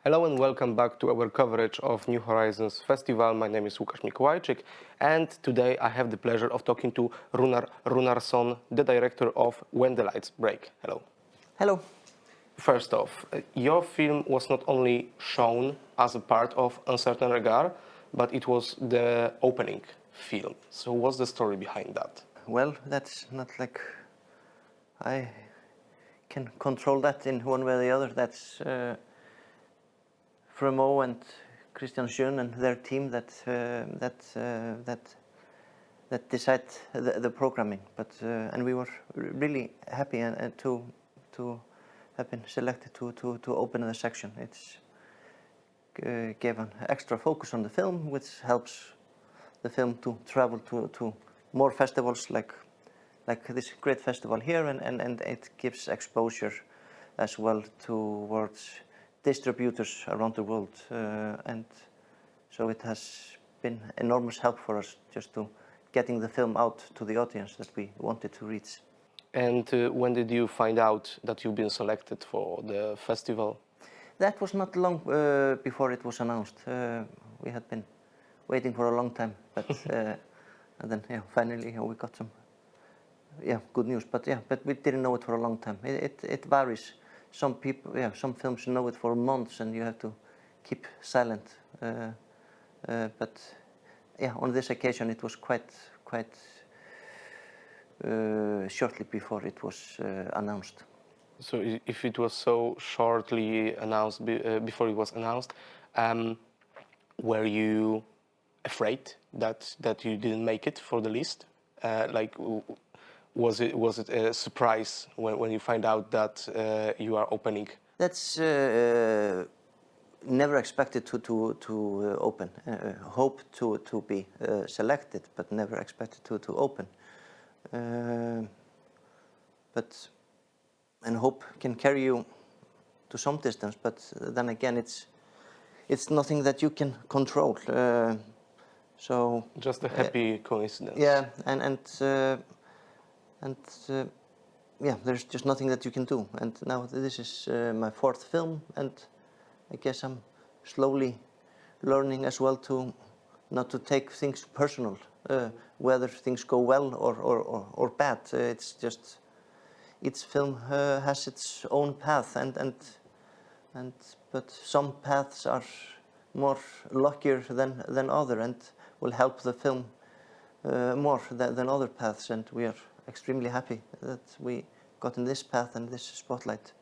Hello and welcome back to our coverage of New Horizons Festival. My name is Łukasz Mikołajczyk, and today I have the pleasure of talking to Rúnarem Rúnarssonem, the director of When the Lights Break. Hello. Hello. First off, your film was not only shown as a part of Uncertain Regard, but it was the opening film. So what's the story behind that? Well, that's not like I can control that in one way or the other. That's Fremo and Christian Schön and their team that decide the programming. But and we were really happy and to have been selected to open the section. It's gave an extra focus on the film, which helps the film to travel to more festivals like this great festival here, and it gives exposure as well towards distributors around the world, and so it has been enormous help for us just to getting the film out to the audience that we wanted to reach. And when did you find out that you've been selected for the festival? That was not long before it was announced. We had been waiting for a long time, but and then finally we got some good news. But we didn't know it for a long time. It varies. Some people, some films know it for months, and you have to keep silent. But on this occasion, it was quite shortly before it was announced. So if it was so shortly announced, before it was announced, were you afraid that you didn't make it for the list? Was it a surprise when you find out that you are opening? That's never expected to open. Hope to be selected, but never expected to open. But and hope can carry you to some distance. But then again, it's nothing that you can control. So just a happy coincidence. Yeah, and there's just nothing that you can do. And now this is my fourth film, and I guess I'm slowly learning as well to not to take things personal, whether things go well or bad. It's just each film has its own path, but some paths are more luckier than other, and will help the film more than other paths, and we are extremely happy that we got in this path and this spotlight.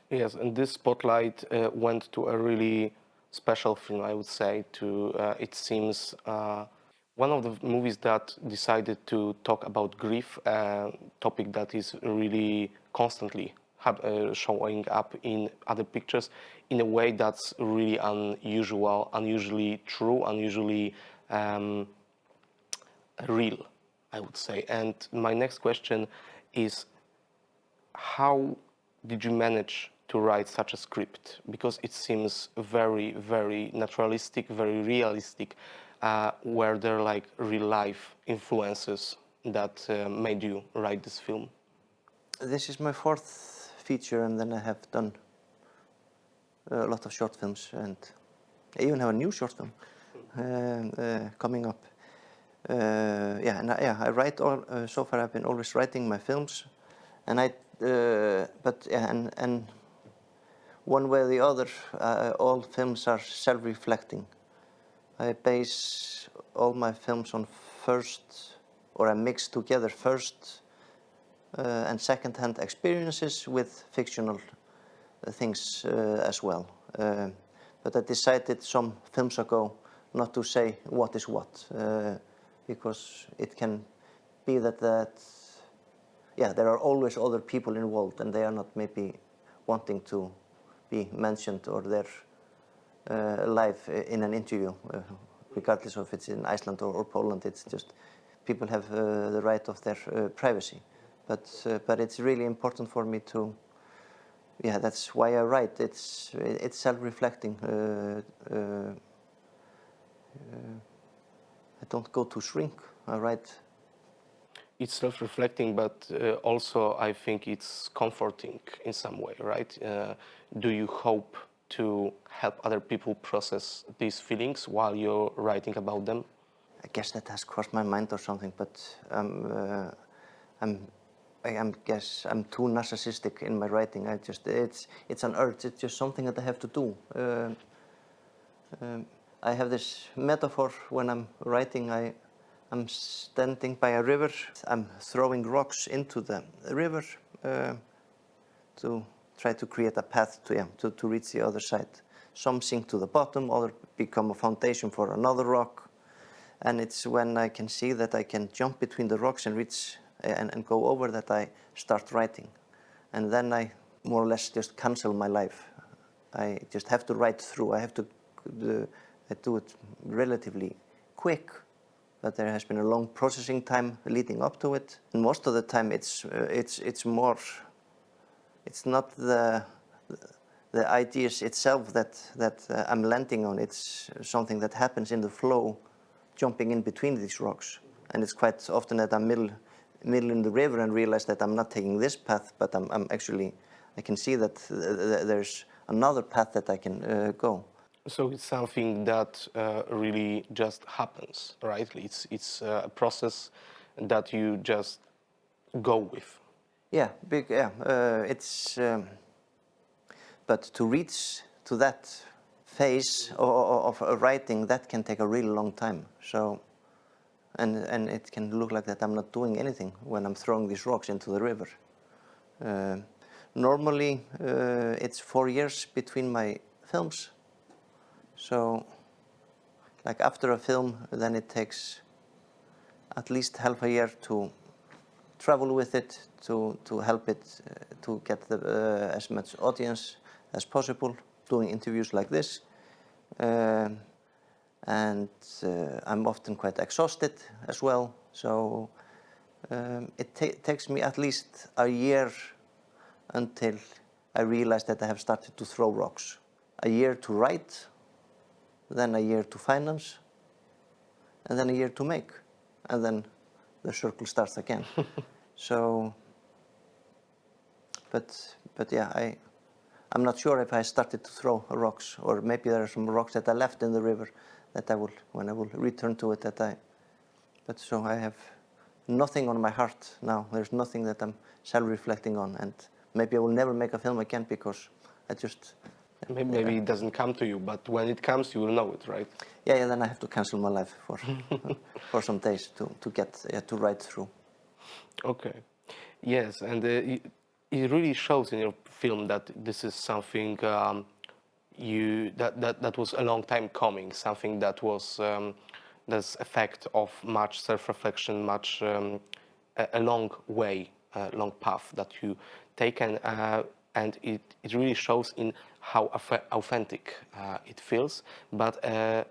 Yes, and this spotlight went to a really special film, I would say. It seems one of the movies that decided to talk about grief, a topic that is really constantly showing up in other pictures in a way that's really unusual, unusually true, unusually real, I would say. And my next question is, how did you manage to write such a script? Because it seems very, very naturalistic, very realistic. Were there like real life influences that made you write this film? This is my fourth feature, and then I have done a lot of short films, and I even have a new short film coming up. I write so far. I've been always writing my films, and and one way or the other, all films are self-reflecting. I base all my films on I mix together first and second-hand experiences with fictional things as well. But I decided some films ago not to say what is what, because it can be that there are always other people involved, and they are not maybe wanting to be mentioned or their life in an interview, regardless of if it's in Iceland or Poland. It's just people have the right of their privacy. But it's really important for me to, that's why I write. It's self-reflecting. I don't go to shrink. I write. It's self-reflecting, but also I think it's comforting in some way, right? Do you hope to help other people process these feelings while you're writing about them? I guess that has crossed my mind or something, but I guess I'm too narcissistic in my writing. It's an urge. It's just something that I have to do. I have this metaphor when I'm writing. I'm standing by a river. I'm throwing rocks into the river to try to create a path to reach the other side. Some sink to the bottom, others become a foundation for another rock. And it's when I can see that I can jump between the rocks and reach and go over that I start writing. And then I more or less just cancel my life. I just have to write through. I have to do it relatively quick, but there has been a long processing time leading up to it. And most of the time it's not the ideas itself that I'm landing on. It's something that happens in the flow, jumping in between these rocks. And it's quite often that I'm middle in the river and realize that I'm not taking this path, but I'm actually, I can see that there's another path that I can go. So it's something that really just happens, right? It's a process that you just go with. Yeah, but to reach to that phase of writing, that can take a really long time. So, and it can look like that I'm not doing anything when I'm throwing these rocks into the river. Normally, it's 4 years between my films. So, like after a film, then it takes at least half a year to travel with it, to help it to get as much audience as possible, doing interviews like this. And I'm often quite exhausted as well. So it takes me at least a year until I realize that I have started to throw rocks. A year to write, then a year to finance, and then a year to make. And then the circle starts again. So, but yeah, I'm not sure if I started to throw rocks, or maybe there are some rocks that I left in the river that when I will return to it, but so I have nothing on my heart now. There's nothing that I'm self-reflecting on, and maybe I will never make a film again because I just... Maybe it doesn't come to you, but when it comes, you will know it, right? Yeah, then I have to cancel my life for some days to get to write through. Okay, yes, and it really shows in your film that this is something that was a long time coming, something that was this effect of much self-reflection, much a long way, a long path that you taken, and it really shows in how authentic it feels. But a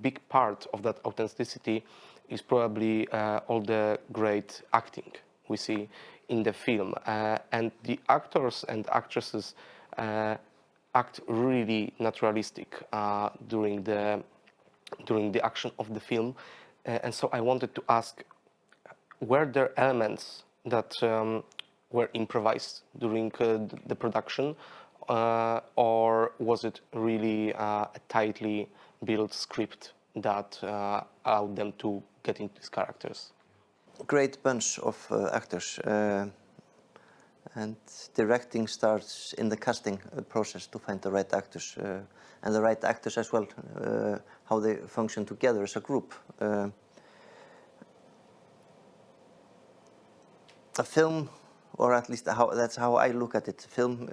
big part of that authenticity is probably all the great acting we see in the film, and the actors and actresses act really naturalistic during the action of the film, and so I wanted to ask, were there elements that were improvised during the production, or was it really a tightly built script that allowed them to get into these characters? Great bunch of actors, and directing starts in the casting process to find the right actors, and the right actors as well, how they function together as a group. A film, or at least that's how I look at it, film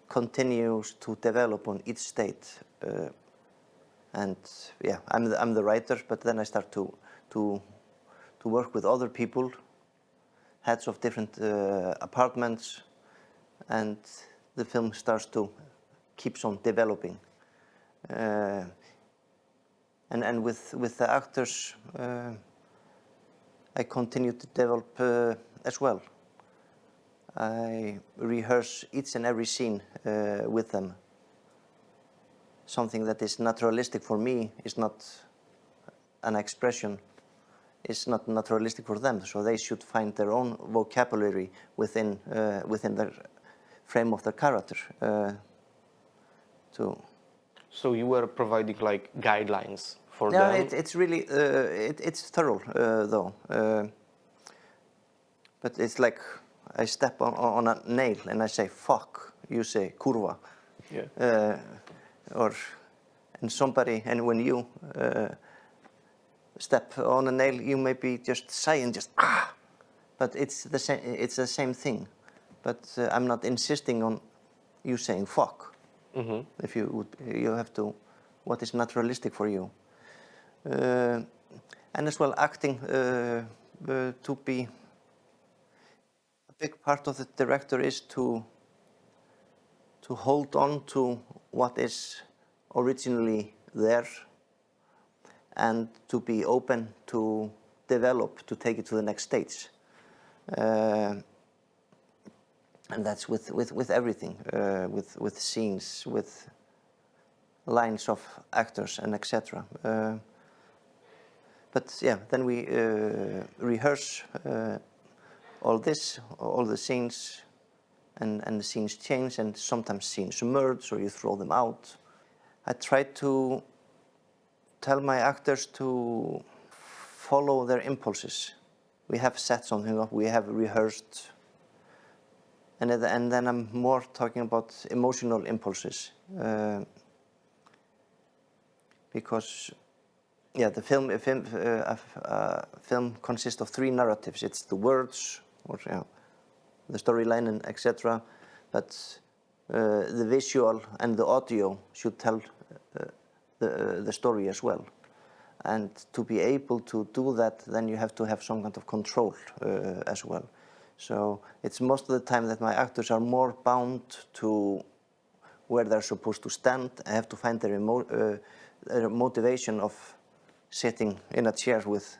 continues to develop on each state, and yeah, I'm the writer, but then I start to work with other people, heads of different apartments, and the film starts to keeps on developing. And with the actors, I continue to develop as well. I rehearse each and every scene with them. Something that is naturalistic for me is not an expression. It's not naturalistic for them, so they should find their own vocabulary within the frame of their character. So you were providing like guidelines for Yeah, them? it's really it's thorough though. But it's like I step on a nail and I say fuck. You say kurva. Yeah. And when you step on a nail, you may be just saying just ah. But it's the same. It's the same thing. But I'm not insisting on you saying fuck. Mm-hmm. If you have to, what is naturalistic for you, and as well acting to be a big part of the director is to hold on to what is originally there and to be open to develop, to take it to the next stage. And that's with everything, with scenes, with lines of actors and etc. But yeah, then we rehearse all the scenes, and the scenes change, and sometimes scenes merge or you throw them out. I try to tell my actors to follow their impulses. We have set something up, we have rehearsed, and then I'm more talking about emotional impulses, because yeah, the film consists of three narratives. It's the words, or the storyline, and etc. But the visual and the audio should tell the story as well. And to be able to do that, then you have to have some kind of control as well. So it's most of the time that my actors are more bound to where they're supposed to stand. I have to find their motivation of sitting in a chair with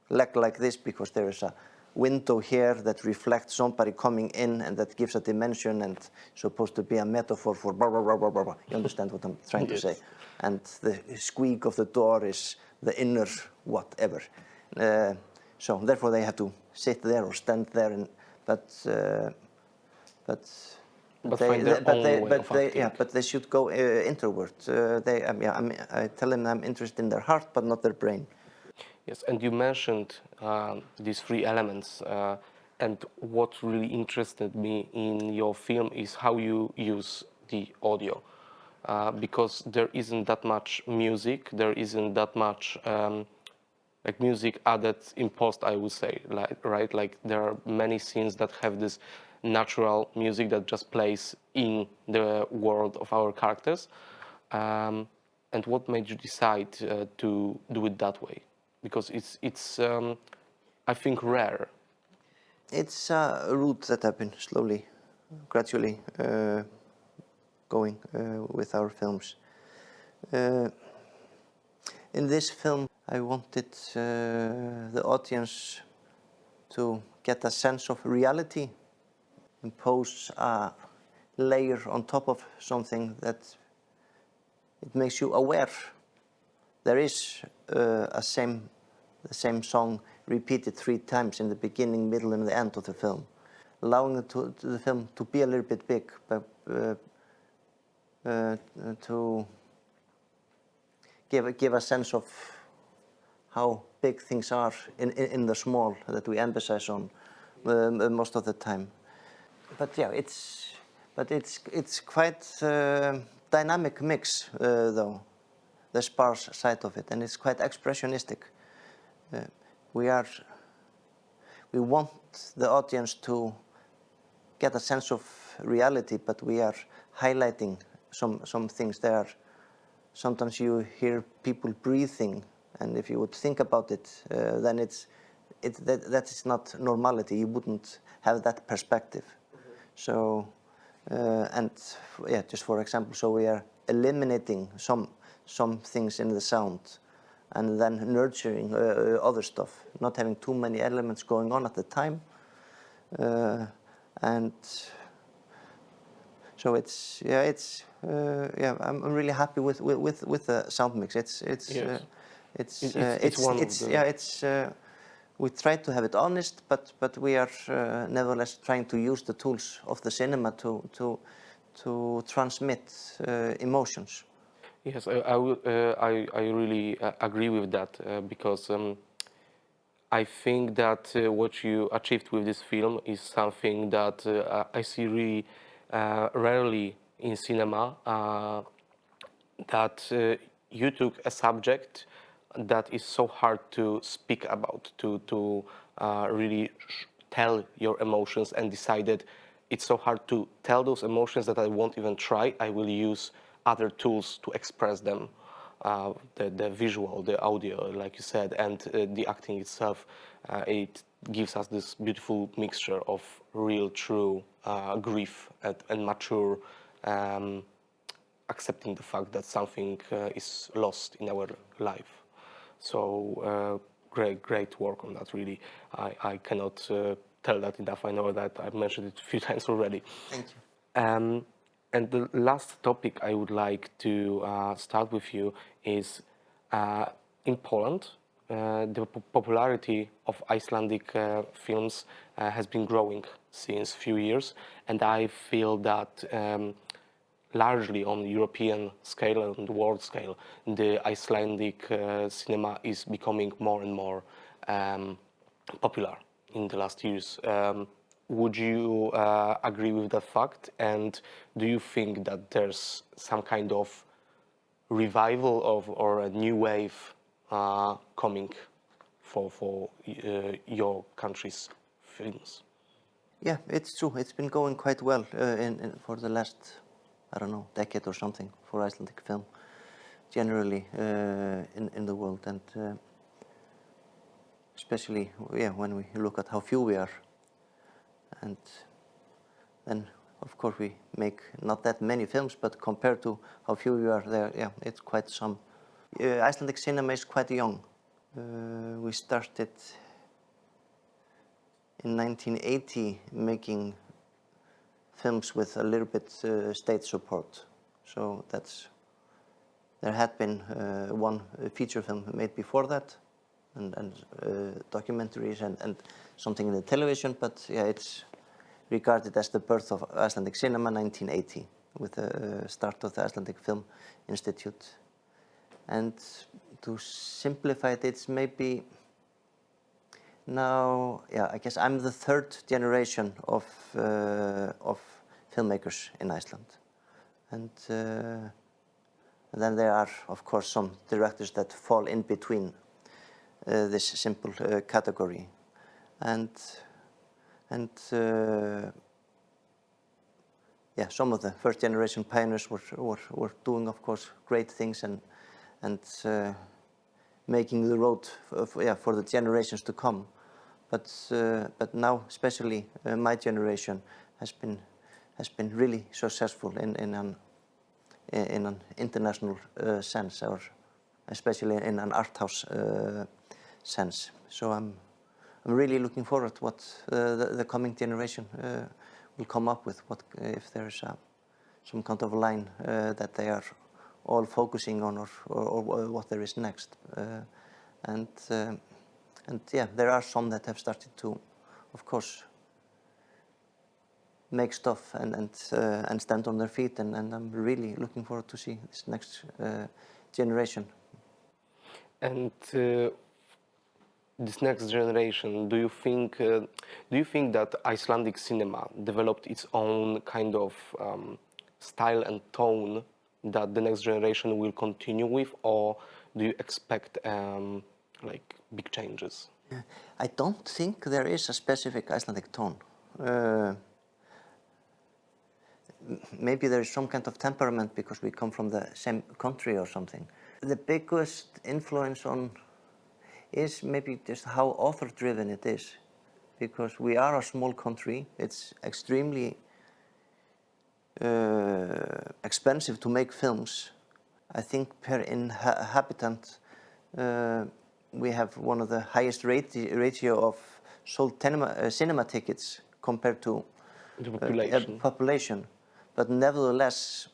leg like this because there is a window here that reflects somebody coming in and that gives a dimension and supposed to be a metaphor for blah, blah, blah, blah, blah, blah. You understand what I'm trying to say? And the squeak of the door is the inner whatever. So therefore they have to sit there or stand there, and but they should go introvert. I tell them I'm interested in their heart, but not their brain. Yes, and you mentioned these three elements, and what really interested me in your film is how you use the audio, because there isn't that much music, there isn't that much like music added in post, I would say, right? Like there are many scenes that have this natural music that just plays in the world of our characters. And what made you decide to do it that way? Because it's I think rare. It's a route that I've been slowly, gradually going with our films. In this film, I wanted the audience to get a sense of reality, impose a layer on top of something that it makes you aware. There is the same song repeated 3 times in the beginning, middle, and the end of the film, allowing the film to be a little bit big, but to give a sense of how big things are in the small that we emphasize on most of the time. But yeah, it's quite dynamic mix though, the sparse side of it, and it's quite expressionistic. We want the audience to get a sense of reality, but we are highlighting some things there. Sometimes you hear people breathing, and if you would think about it, then that is not normality. You wouldn't have that perspective. So, just for example, so we are eliminating some things in the sound, and then nurturing other stuff, not having too many elements going on at the time, and so I'm really happy with the sound mix. We try to have it honest, but we are nevertheless trying to use the tools of the cinema to to transmit emotions. Yes, I really agree with that because I think that what you achieved with this film is something that I see really rarely in cinema. That you took a subject that is so hard to speak about, to really tell your emotions, and decided it's so hard to tell those emotions that I won't even try. I will use other tools to express them, the visual, the audio, like you said, and the acting itself. It gives us this beautiful mixture of real, true grief and mature accepting the fact that something is lost in our life. So great work on that, really. I cannot tell that enough. I know that I've mentioned it a few times already. Thank you. And the last topic I would like to start with you is in Poland, the popularity of Icelandic films has been growing since few years, and I feel that largely on European scale and world scale, the Icelandic cinema is becoming more and more popular in the last years. Would you agree with that fact? And do you think that there's some kind of revival or a new wave coming for your country's films? Yeah, it's true. It's been going quite well for the last, I don't know, decade or something for Icelandic film, generally in the world, and especially when we look at how few we are, and then of course we make not that many films, but compared to how few we are there, it's quite some. Icelandic cinema is quite young. We started in 1980 making films with a little bit state support. So there had been one feature film made before that, and documentaries and something in the television, but yeah, it's regarded as the birth of Icelandic cinema, 1980, with the start of the Icelandic Film Institute. And to simplify it, it's maybe now, I guess I'm the third generation of filmmakers in Iceland, and then there are, of course, some directors that fall in between this simple category, and some of the first generation pioneers were doing, of course, great things and making the road for the generations to come. But now, especially my generation has been really successful in an international sense, or especially in an art house sense. So I'm really looking forward to what the coming generation will come up with. What if there's some kind of line that they are all focusing on, or what there is next. And there are some that have started to, of course, make stuff and stand on their feet, and I'm really looking forward to see this next generation. And this next generation, do you think that Icelandic cinema developed its own kind of style and tone that the next generation will continue with, or do you expect like big changes? I don't think there is a specific Icelandic tone. Maybe there is some kind of temperament because we come from the same country or something. The biggest influence on is maybe just how author-driven it is, because we are a small country. It's extremely expensive to make films. I think per inhabitant we have one of the highest ratio of sold cinema tickets compared to The population. But nevertheless,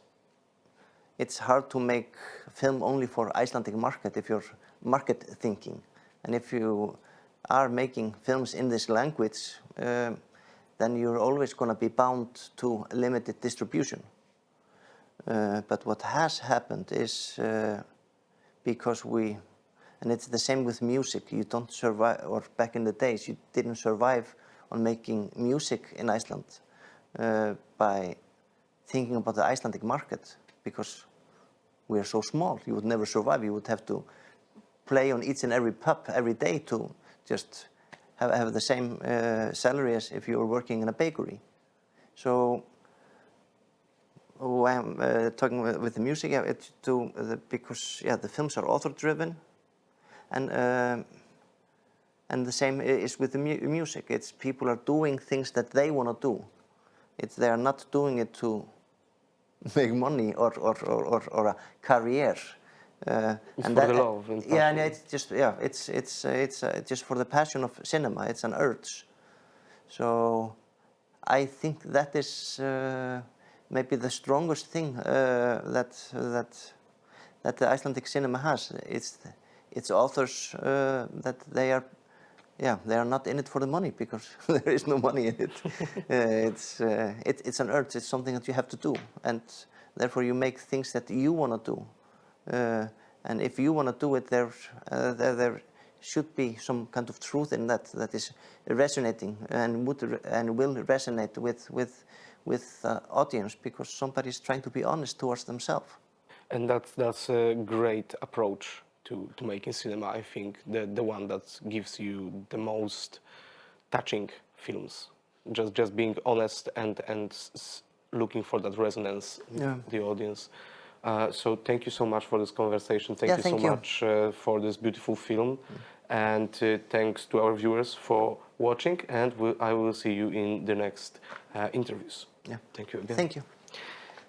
it's hard to make film only for Icelandic market if you're market thinking. And if you are making films in this language, then you're always going to be bound to limited distribution. But what has happened is because and it's the same with music, you don't survive, or back in the days you didn't survive on making music in Iceland by thinking about the Icelandic market, because we are so small. You would never survive. You would have to play on each and every pub every day to just have the same salary as if you were working in a bakery. So when I'm talking with the music, it's because the films are author-driven, and the same is with the music. It's people are doing things that they want to do. They are not doing it to make money or a career. It's for the love and passion. Yeah, and it's just for the passion of cinema. It's an urge. So I think that is maybe the strongest thing that the Icelandic cinema has. It's authors that they are not in it for the money, because there is no money in it. It's an urge. It's something that you have to do, and therefore you make things that you want to do. And if you want to do it, there should be some kind of truth in that is resonating and will resonate with the audience, because somebody is trying to be honest towards themselves. And that's a great approach to making cinema. I think the one that gives you the most touching films, just being honest and looking for that resonance with the audience. So thank you so much for this conversation. Thank you so much for this beautiful film, and thanks to our viewers for watching. And I will see you in the next interviews. Yeah. Thank you again. Thank you.